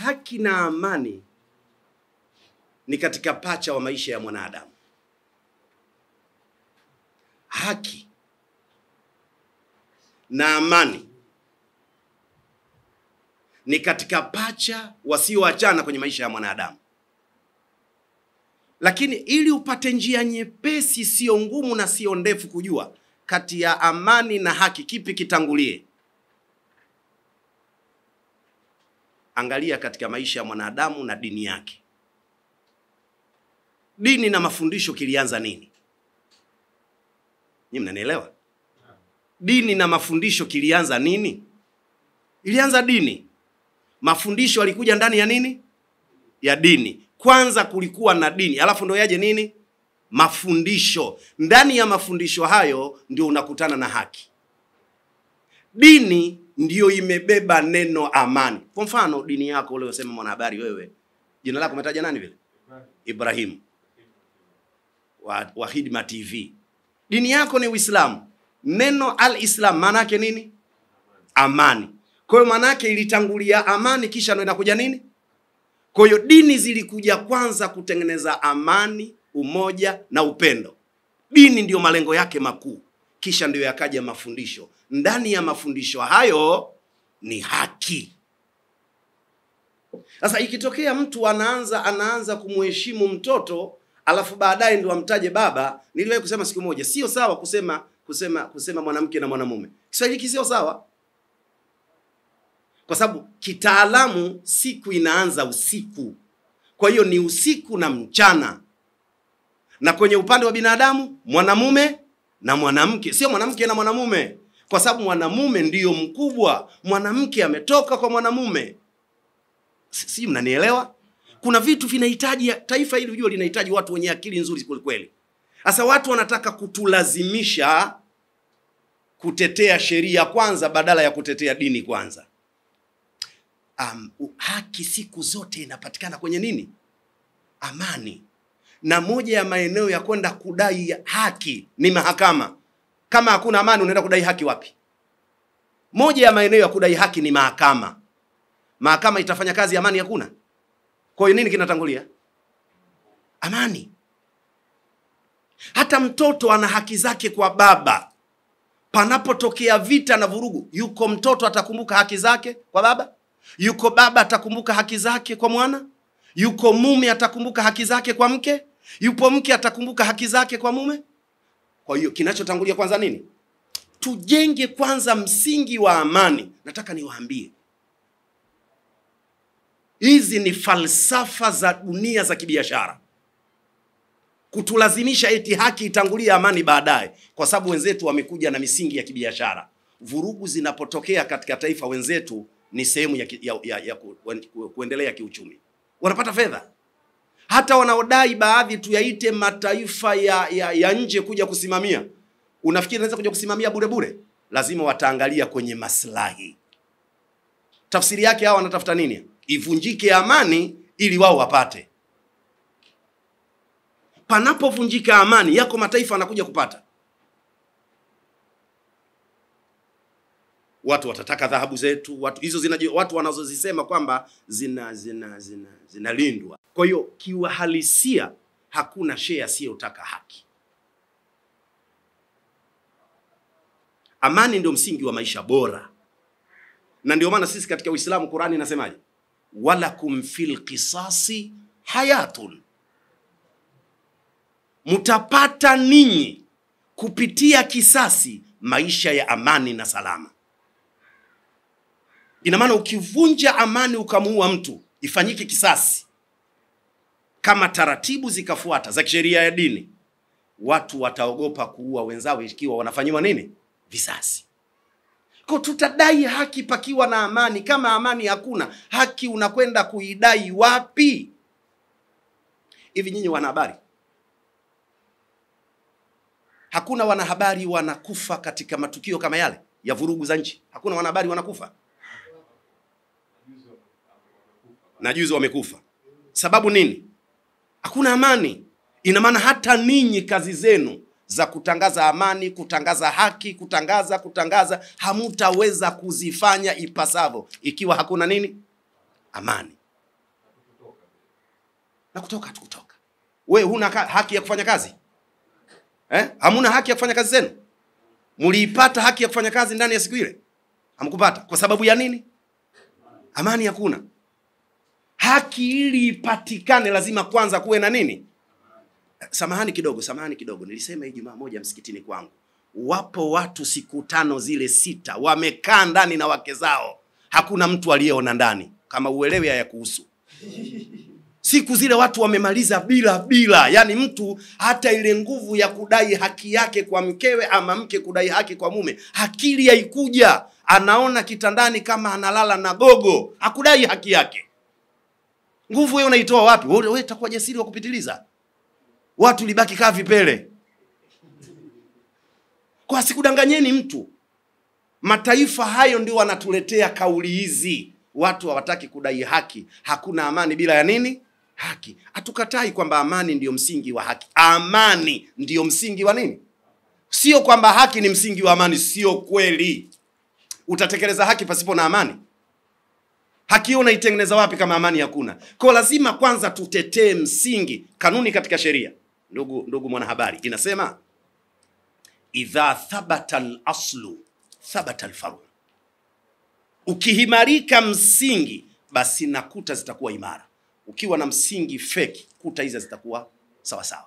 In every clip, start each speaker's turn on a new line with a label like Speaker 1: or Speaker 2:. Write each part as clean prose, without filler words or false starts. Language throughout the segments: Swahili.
Speaker 1: haki na amani ni katika pacha wa maisha ya mwanadamu. Haki na amani ni katika pacha wasioachana kwenye maisha ya mwanadamu. Lakini ili upate njia nyepesi, sio ngumu na sio ndefu kujua kati ya amani na haki kipi kitangulie, angalia katika maisha ya mwanadamu na dini yake. Dini na mafundisho kilianza nini? Nyinyi mnanielewa? Dini na mafundisho kilianza nini? Ilianza dini. Mafundisho yalikuja ndani ya nini? Ya dini. Kwanza kulikuwa na dini, alafu ndo yaje nini? Mafundisho. Ndani ya mafundisho hayo ndio unakutana na haki. Dini ndio imebeba neno amani. Kwa mfano dini yako ule usema mwanahabari wewe, jina lako umetaja nani vile? Ibrahim wa Hidma TV. Dini yako ni Uislamu. Neno al-Islam maana yake nini? Amani. Kwa hiyo maana yake ilitangulia amani kisha ndio inakuja nini? Kwa hiyo dini zilikuja kwanza kutengeneza amani, umoja na upendo. Dini ndio malengo yake makuu. Kisha ndio yakaja mafundisho. Ndani ya mafundisho hayo ni haki. Sasa ikitokea mtu anaanza kumheshimu mtoto, alafu baadaye ndio amtaje baba, niliwahi kusema siku moja, sio sawa kusema mwanamke na mwanamume. Kiswahili sio sawa. Kwa sababu kitaalamu siku inaanza usiku. Kwa hiyo ni usiku na mchana. Na kwenye upande wa binadamu, mwanamume na mwanamke, sio mwanamke na mwanamume. Kwa sababu mwanamume ndiyo mkubwa, mwanamke ametoka kwa mwanamume. Si mnanielewa? Kuna vitu vinahitaji taifa hili unajua linahitaji watu wenye akili nzuri kweli. Sasa watu wanataka kutulazimisha kutetea sheria kwanza badala ya kutetea dini kwanza. Haki siku zote inapatikana kwenye nini? Amani. Na moja ya maeneo ya kwenda kudai haki ni mahakama. Kama hakuna amani unaenda kudai haki wapi? Moja ya maeneo ya kudai haki ni mahakama. Mahakama itafanya kazi, amani hakuna. Kwa hiyo nini kinatangulia? Amani. Hata mtoto ana haki zake kwa baba. Panapotokea vita na vurugu, yuko mtoto atakumbuka haki zake kwa baba? Yuko baba atakumbuka haki zake kwa mwana? Yuko mume atakumbuka haki zake kwa mke? Yupo mke atakumbuka haki zake kwa mume? Kwa hiyo kinachotangulia kwanza nini? Tujenge kwanza msingi wa amani. Nataka niwaambie, hizi ni falsafa za dunia za kibiashara. Kutulazimisha eti haki itangulia amani baadaye, kwa sababu wenzetu wamekuja na misingi ya kibiashara. Vurugu zinapotokea katika taifa, wenzetu ni sehemu ya kuendelea kiuchumi. Wanapata fedha. Hata wanaodai baadhi tuyaite mataifa ya nje kuja kusimamia. Unafikiri naweza kuja kusimamia bure bure? Lazima wataangalia kwenye maslahi. Tafsiri yake hao wanatafuta nini? Ivunjike amani ili wao wapate. Panapovunjika amani, yako mataifa wanakuja kupata. Watu watataka dhahabu zetu, watu wanazozisema kwamba zinalindwa. Kwa hiyo kiuhalisia hakuna share asiyotaka haki. Amani ndio msingi wa maisha bora. Na ndio maana sisi katika Uislamu Qur'ani inasemaje? Walakum fil qisasi hayatun. Mutapata ninyi kupitia kisasi maisha ya amani na salama. Ina maana ukivunja amani ukamuua mtu, ifanyike kisasi. Kama taratibu zikafuata za kisheria ya dini, watu wataogopa kuua wenzao ikiwa wanafanyiwa nini? Visasi. Kwa tutadai haki pakiwa na amani. Kama amani hakuna, haki unakwenda kuidai wapi? Hivi nyinyi wanahabari, hakuna wanahabari wanakufa katika matukio kama yale ya vurugu za nchi? Hakuna wanahabari wanakufa? Na juzi wamekufa. Sababu nini? Hakuna amani. Ina maana hata ninyi kazi zenu za kutangaza amani, kutangaza haki, kutangaza hamutaweza kuzifanya ipasavyo ikiwa hakuna nini? Amani. Na kutoka hatukutoka. Wewe huna haki ya kufanya kazi? Hamuna haki ya kufanya kazi zenu? Mliipata haki ya kufanya kazi ndani ya siku ile? Hamkupata. Kwa sababu ya nini? Amani hakuna. Haki ili ipatikane lazima kwanza kuwe na nini? Samahani kidogo. Nilisema Ijumaa moja msikitini kwangu, wapo watu siku 5 zile 6 wamekaa ndani na wake zao, hakuna mtu aliyeona ndani. Kama uelewe haya kuhusu siku zile, watu wamemaliza bila. Yani mtu hata ile nguvu ya kudai haki yake kwa mkewe ama mke kudai haki kwa mume, akili haikuja. Anaona kitandani kama analala na gogo, hakudai haki yake. Nguvu wewe unaitoa wapi? Wewe utakuwa jasiri wa kupitiliza. Watu libaki kaa vipele. Kwa sikudanganyeni mtu. Mataifa hayo ndio wanatuletea kauli hizi. Watu hawataki kudai haki. Hakuna amani bila ya nini? Haki. Hatukatai kwamba amani ndio msingi wa haki. Amani ndio msingi wa nini? Sio kwamba haki ni msingi wa amani, sio kweli. Utatekeleza haki pasipo na amani? Haki hiyo unaitengeneza wapi kama amani hakuna? Kwa lazima kwanza tutetee msingi. Kanuni katika sheria, ndugu mwanahabari, inasema idha thabata al-aslu thabata al-faru. Ukihimarika msingi, basi na kuta zitakuwa imara. Ukiwa na msingi feki, kuta hizo zitakuwa sawa sawa.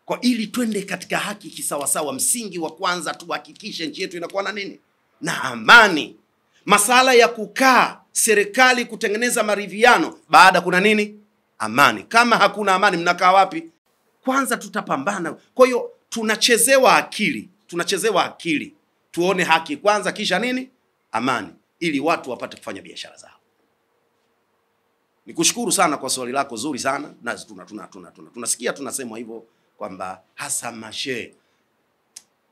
Speaker 1: Kwa ili twende katika haki kisawa sawa, msingi wa kwanza tuhakikishe nchi yetu inakuwa na nini? Na amani. Masala ya kukaa serikali kutengeneza maridhiano, baada kuna nini? Amani. Kama hakuna amani, mnakaa wapi? Kwanza tutapambana. Kwa hiyo tunachezewa akili. Tuone haki kwanza, kisha nini? Amani, ili watu wapate kufanya biashara zao. Nikushukuru sana kwa swali lako zuri sana. Na tunasikia tunasemwa hivyo kwamba hasa mashehe.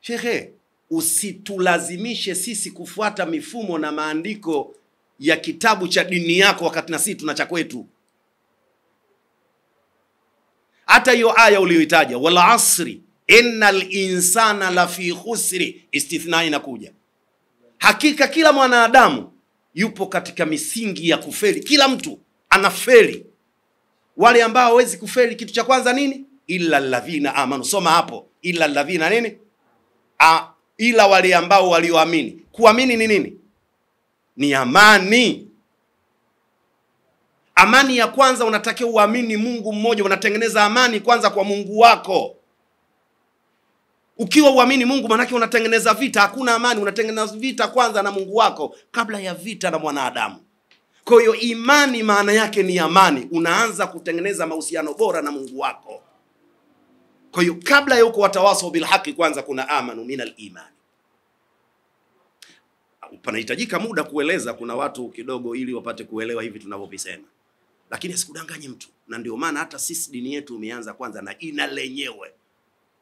Speaker 1: Shehe, usitulazimishe sisi kufuata mifumo na maandiko ya kitabu cha dini yako wakati na sisi tuna cha kwetu. Hata hiyo aya uliyoitaja, wal asri innal insana lafi khusri, istithna inakuja. Hakika kila mwanadamu yupo katika misingi ya kufeli. Kila mtu anafeli. Wale ambao hawezi kufeli, kitu cha kwanza nini? Illa alladhina amanu. Soma hapo, illa alladhina nini? Ila wale ambao walioamini. Kuamini ni nini? Ni amani. Amani ya kwanza, unatakiwa uamini Mungu mmoja. Unatengeneza amani kwanza kwa Mungu wako. Ukiwa uamini Mungu, manake unatengeneza vita. Hakuna amani, unatengeneza vita kwanza na Mungu wako kabla ya vita na mwanadamu. Kwa hiyo imani maana yake ni amani. Unaanza kutengeneza mahusiano bora na Mungu wako. Kwa hiyo kabla ya uko watawaso bil haki, kwanza kuna amanu minal iman. Panahitajika muda kueleza, kuna watu kidogo ili wapate kuelewa hivi tunavyovisema. Lakini asikudanganye mtu. Na ndio maana hata sisi dini yetu imeanza kwanza na ina lenyewe.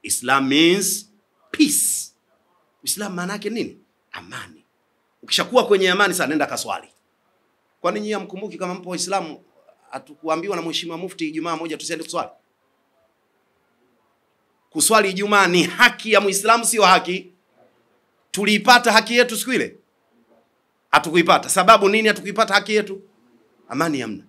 Speaker 1: Islam means peace. Islam maana yake nini? Amani. Ukishakuwa kwenye amani, sasa nenda kaswali. Kwani nyinyi hamkumbuki kama mpo Waislamu hatukuambiwa na Mheshimiwa Mufti Ijumaa moja tusiende kuswali? Kuswali Ijumaa ni haki ya Muislamu, sio haki? Tuliipata haki yetu siku ile? Hatukuipata. Sababu nini hatukuipata haki yetu? Amani hamna.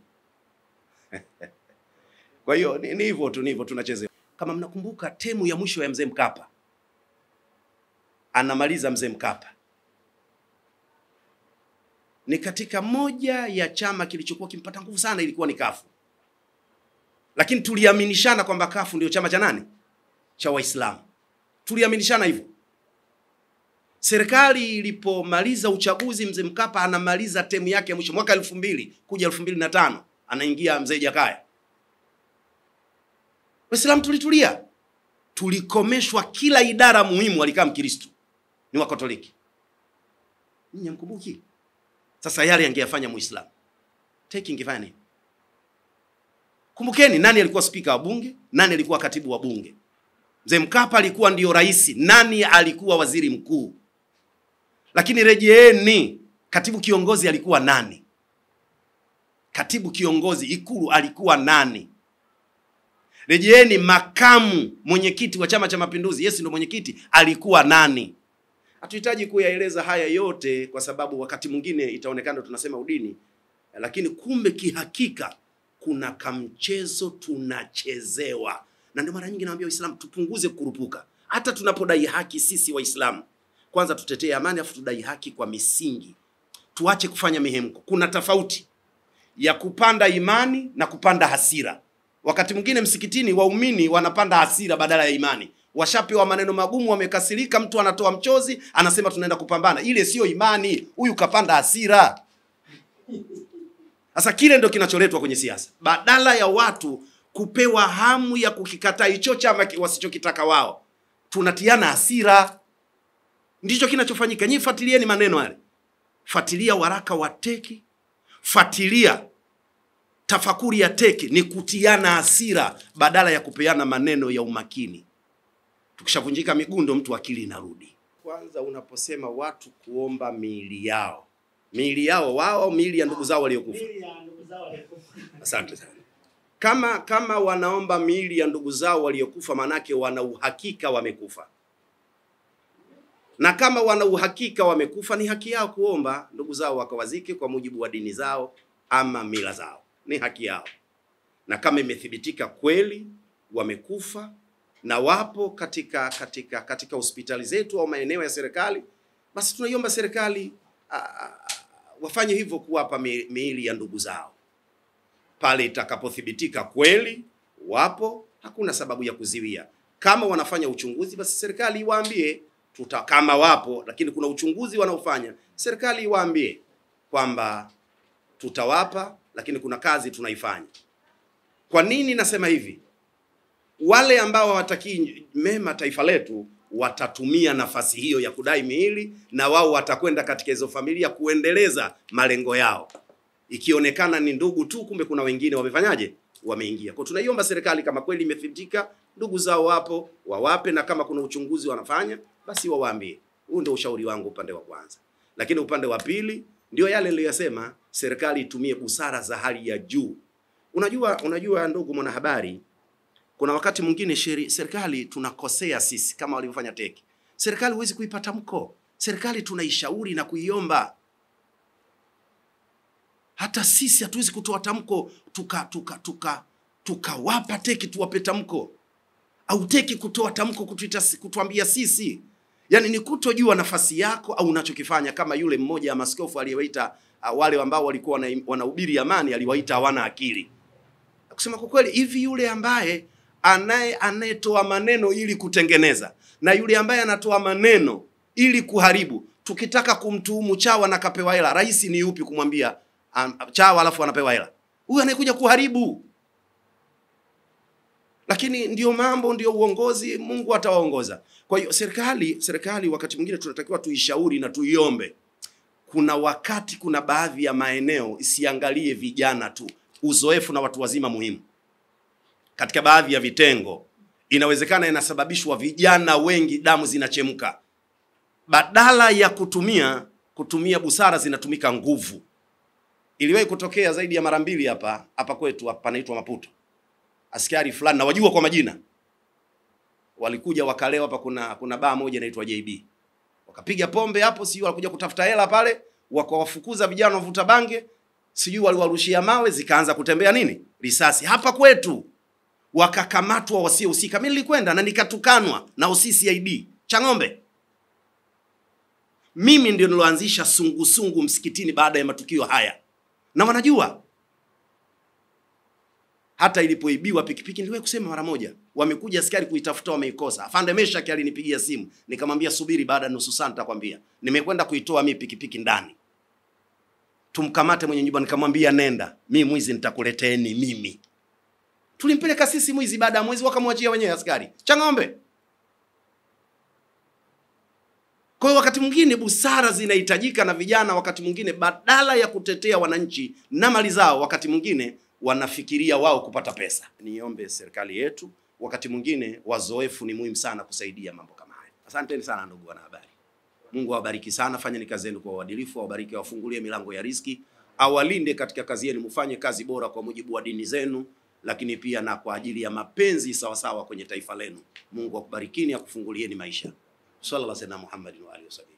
Speaker 1: Kwa hiyo ni hivyo tunachezea. Kama mnakumbuka temu ya mwisho ya Mzee Mkapa, anamaliza Mzee Mkapa, ni katika moja ya chama kilichokuwa kimpata nguvu sana, ilikuwa ni Kafu. Lakini tuliaminishana kwamba Kafu ndio chama cha nani? Cha Waislamu. Tuliaminishana hivyo. Serikali ilipomaliza uchaguzi, Mzee Mkapa anamaliza temu yake ya mwisho mwaka 2000 kuja 2005, anaingia Mzee Jakaya. Waislamu tulitulia. Tulikomeshwa kila idara muhimu, alikaa Mkristo. Ni wa Katoliki. Ninyi mkumbuki? Sasa yale angeyafanya Muislamu, ingefanya nini? Kumbukeni nani alikuwa spika wa bunge, nani alikuwa katibu wa bunge. Mzee Mkapa alikuwa ndio rais, nani alikuwa waziri mkuu. Lakini rejeeni, katibu kiongozi alikuwa nani? Katibu kiongozi Ikulu alikuwa nani? Rejeeni, makamu mwenyekiti wa Chama cha Mapinduzi, Yesu ndio mwenyekiti, alikuwa nani? Hatuhitaji kuyaeleza haya yote kwa sababu wakati mwingine itaonekana tunasema udini, lakini kumbe kihakika kuna kamchezo tunachezewa. Na ndio mara nyingi naambia Waislamu tupunguze kurupuka. Hata tunapodai haki sisi Waislamu, kwanza tutetee amani, afu tudai haki kwa misingi. Tuache kufanya mihemko. Kuna tofauti ya kupanda imani na kupanda hasira. Wakati mwingine msikitini waumini wanapanda hasira badala ya imani. Washapewa maneno magumu, wamekasirika, mtu anatoa mchozi, anasema tunaenda kupambana. Ile sio imani, huyu kapanda hasira. Sasa kile ndio kinacholetwa kwenye siasa. Badala ya watu kupewa hamu ya kukikataa hicho chama wasichokitaka wao, tunatiana hasira. Ndicho kinachofanyika. Nyinyi fuatilieni maneno yale. Fuatilia waraka wa teki, fuatilia tafakuri ya teki, ni kutiana hasira badala ya kupeana maneno ya umakini. Tukishavunjika miguu ndo mtu akili inarudi. Kwanza unaposema watu kuomba miili yao wao, miili ya ndugu zao waliokufa. Asante sana. Kama wanaomba miili ya ndugu zao waliokufa, manake wana uhakika wamekufa. Na kama wana uhakika wamekufa, ni haki yao kuomba ndugu zao wakawazike kwa mujibu wa dini zao ama mila zao. Ni haki yao. Na kama imethibitika kweli wamekufa na wapo katika hospitali zetu au maeneo ya serikali, basi tunaiomba serikali wafanye hivyo, kuwapa miili ya ndugu zao. Pale itakapothibitika kweli wapo, hakuna sababu ya kuziwia. Kama wanafanya uchunguzi, basi serikali iwaambie kama wapo, lakini kuna uchunguzi wanaofanya, serikali iwaambie kwamba tutawapa, lakini kuna kazi tunaifanya. Kwa nini nasema hivi? Wale ambao hawataki mema taifa letu watatumia nafasi hiyo ya kudai miili, na wao watakwenda katika hizo familia kuendeleza malengo yao. Ikionekana ni ndugu tu, kumbe kuna wengine wamefanyaje? Wameingia. Kwa tunaiomba serikali, kama kweli imethibitika ndugu zao wapo, wawape, na kama kuna uchunguzi wanafanya, basi wawaambie. Huu ndio ushauri wangu upande wa kwanza. Lakini upande wa pili ndio yale niliyosema, serikali itumie busara za hali ya juu. Unajua ndugu mwanahabari, kuna wakati mwingine serikali tunakosea sisi kama walivyofanya teki. Serikali huwezi kuipata mko. Serikali tunaishauri na kuiomba. Hata sisi hatuwezi kutoa tamko tukawapa teki tuwape tamko. Au teki kutoa tamko kutuambia sisi. Yani ni kutojua nafasi yako au unachokifanya, kama yule mmoja ya maskofu aliyewaita wale ambao walikuwa wanahubiri amani, aliwaita hawana akili. Kusema kwa kweli, hivi yule ambaye anayetoa maneno ili kutengeneza na yule ambaye anatoa maneno ili kuharibu, tukitaka kumtuhumu chawa na kapewa hela, rais ni yupi kumwambia chawa alafu anapewa hela? Huyu anayekuja kuharibu. Lakini ndio mambo, ndio uongozi, Mungu atawaongoza. Kwa hiyo serikali wakati mwingine tunatakiwa tuishauri na tuiombe. Kuna wakati, kuna baadhi ya maeneo isiangalie vijana tu, uzoefu na watu wazima muhimu. Katika baadhi ya vitengo inawezekana inasababishwa vijana wengi damu zinachemka. Badala ya kutumia busara, zinatumika nguvu. Iliwahi kutokea zaidi ya mara 2 hapa kwetu, hapa panaitwa Maputo. Askari fulani na wajua kwa majina walikuja wakalewa hapa, kuna baa moja inaitwa JB. Wakapiga pombe hapo, sijui walikuja kutafuta hela pale, wakawafukuza vijana wavuta bange, sijui waliwarushia mawe, zikaanza kutembea risasi hapa kwetu. Wakakamatwa wasiohusika. Mimi nilikwenda na nikatukanwa na OCCID Chang'ombe. Mimi ndio niloanzisha sungusungu msikitini baada ya matukio haya. Na wanajua. Hata ilipoibiwa pikipiki, niliwahi kusema mara moja, wamekuja askari kuitafuta, wameikosa. Afande Meshaki alinipigia simu, nikamwambia subiri, baada ya nusu saa nitakwambia. Nimekwenda kuitoa mimi pikipiki ndani. Tumkamate mwenye nyumba, nikamwambia nenda, mimi mwizi nitakuleteeni mimi. Tulimpeleka sisi mwizi, baada ya mwezi wakamwachia wenyewe askari. Chang'ombe. Kwa hiyo wakati mwingine busara zinahitajika, na vijana wakati mwingine badala ya kutetea wananchi na mali zao, wakati mwingine wanafikiria wao kupata pesa. Niombe serikali yetu, wakati mwingine wazoefu ni muhimu sana kusaidia mambo kama haya. Asanteni sana ndugu wanahabari. Mungu awabariki sana, fanyeni kazi yenu kwa uadilifu, awabariki, awafungulie milango ya riziki, awalinde katika kazi yenu, mfanye kazi bora kwa mujibu wa dini zenu, lakini pia na kwa ajili ya mapenzi sawasawa kwenye taifa lenu. Mungu akubarikini, akufungulieni maisha. Sallallahu alaihi wasallam Muhammad wa alihi wasallam.